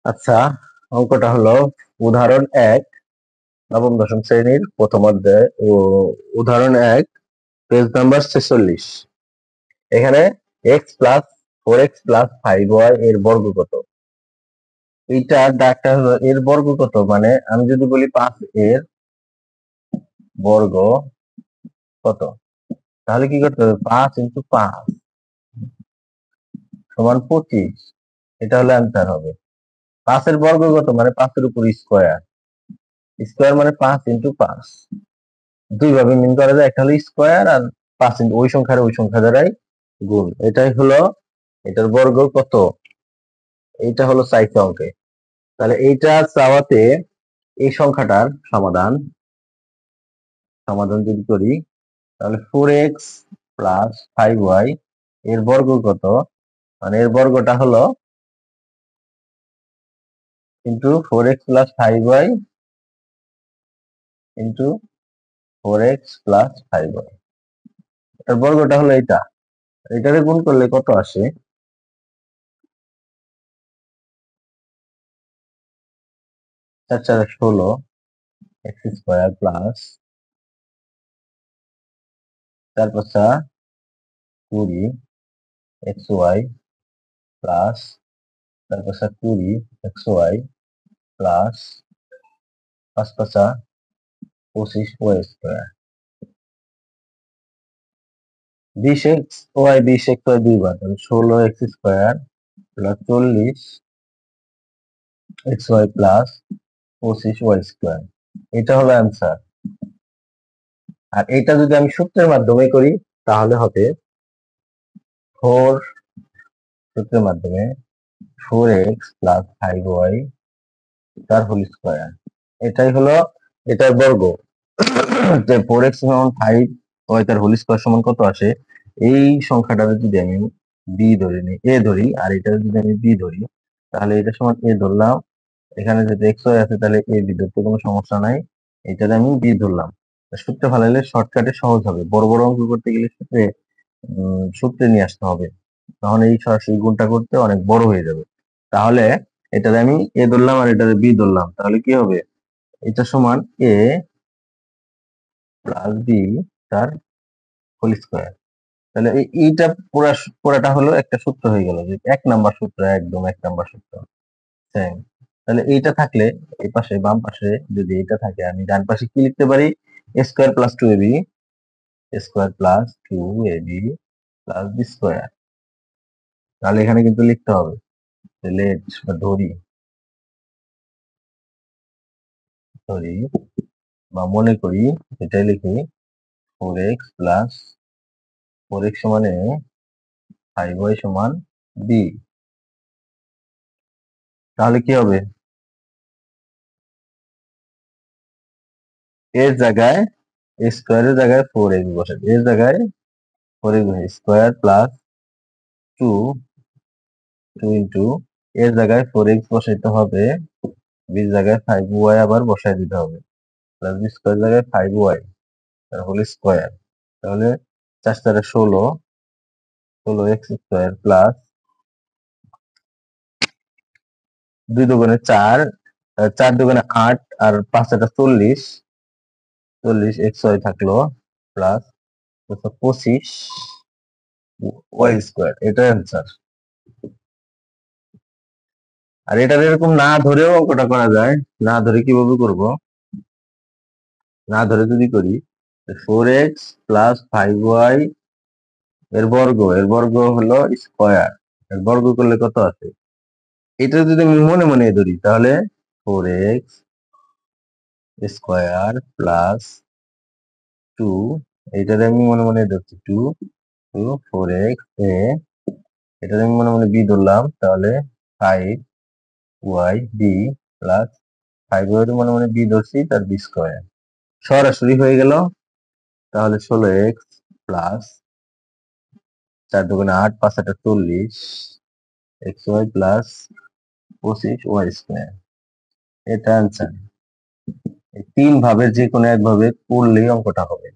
আচ্ছা, অঙ্কটা হলো উদাহরণ ১, নবম দশম শ্রেণীর প্রথম অধ্যায় ও উদাহরণ ১, পেজ নাম্বার 46। এখানে x+4x+5y এর বর্গ কত? এইটা ডাকটা হলো এর বর্গ কত, মানে আমি যদি বলি 5 এর বর্গ কত, তাহলে কি করতে হবে? 5 × 5 সমান 25। এটা হলো অ্যান্সার হবে। 5 এর বর্গ কত, মানে 5 এর উপর স্কয়ার। স্কয়ার মানে 5 × 5। দুই ভাবে মিন করা যায়, একটা হলো স্কয়ার আর 5 ওই সংখ্যার ওই সংখ্যা দ্বারাই গুণ। এটাই হলো এটার বর্গ কত, এইটা হলো চাইছে অঙ্কে। তাহলে এইটা চাওয়াতে এই সংখ্যাটার সমাধান যদি করি, তাহলে 4x+5y এর বর্গ কত, মানে এর বর্গটা হলো ইন্টু 4x+5y ইন্টু 4x+5y, এটার বর্গটা হলো এইটা। এটাকে গুণ করলে কত আসে? 4 × 16 x² plus 4 × 20 xy plus 4 × 20 xy plus 5 × 25 y²। 20xy দুইবার, তাহলে 16x² plus 40xy plus 25y²। এটা হলো অ্যান্সার। আর এটা যদি আমি সূত্রের মাধ্যমে করি, তাহলে হবে 4 সূত্রের মাধ্যমে 4x+5y তার হোল স্কয়ার। এটাই হলো এটার বর্গ। যে 4x সমান 5y তার হোল স্কয়ার সমান কত আসে? এই সংখ্যাটা যদি আমি বি ধরে নিই, এ ধরি, আর এটা যদি আমি বি ধরি, তাহলে এটা সমান এ ধরলাম। এখানে যদি xy আছে তাহলে এ বি ধরতে কোনো সমস্যা নাই, এটাতে আমি বি ধরলাম। সূত্রে ফেলাইলে শর্টকাটে সহজ হবে। বড় বড় অঙ্ক করতে গেলে সূত্রে নিয়ে আসতে হবে, তখন এই সরাসরি গুণটা করতে অনেক বড় হয়ে যাবে। তাহলে এটাতে আমি এ ধরলাম আর এটাতে বি ধরলাম, তাহলে কি হবে? এটা সমান এ প্লাস বি তার হোল স্কয়ার। তাহলে এইটা পুরাটা হলো একটা সূত্র হয়ে গেল, যে 1 নাম্বার সূত্র, একদম 1 নাম্বার সূত্র। তাহলে এইটা থাকলে এই পাশে বাম পাশে যদি এটা থাকে, আমি ডান পাশে কি লিখতে পারি? a² + 2ab a² + 2ab plus b²। তাহলে এখানে কিন্তু লিখতে হবে লেট বা ধরি বা মনে করি, এটাই লিখি 4x প্লাস 4x সমান a, 5y সমান b। তাহলে কি হবে? এর জায়গায় স্কয়ারের জায়গায় 4x বসে, এর জায়গায় 4x বসে, স্কয়ার প্লাস 2 ইন্টু এর জায়গায় 4x বসাইতে হবে, বির জায়গায় 5y আবার বসাই দিতে হবে, প্লাস বি স্কয়ার জায়গায় 5y তার হোল স্কয়ার। তাহলে 4 × 4 = 16x² প্লাস 2 × 2 = 4, 4 × 2 = 8 আর 5 × 40 xy থাকলো প্লাস 25 y²। এটা অ্যান্সার। আর এটা এরকম না ধরেও অঙ্কটা করা যায়। না ধরে কিভাবে করব? না ধরে যদি করি, 4x + 5y এর বর্গ হলো স্কয়ার, এর বর্গ করলে কত আসে? এটা যদি আমি মনে মনে ধরি, তাহলে 4x² প্লাস 2, এইটাতে আমি মনে মনে ধরছি 2 4x a, এটাতে আমি মনে মনে b ধরলাম, তাহলে 5y b প্লাস 5y মনে মনে b ধরছি তার b²। সরাসরি হয়ে গেল। তাহলে 16x plus 4 × 2 = 8, 5 × 40 xy plus 25y²। এটা অ্যান্সার। 3 ভাবে যে কোনো এক ভাবে করলেই অঙ্কটা হবে।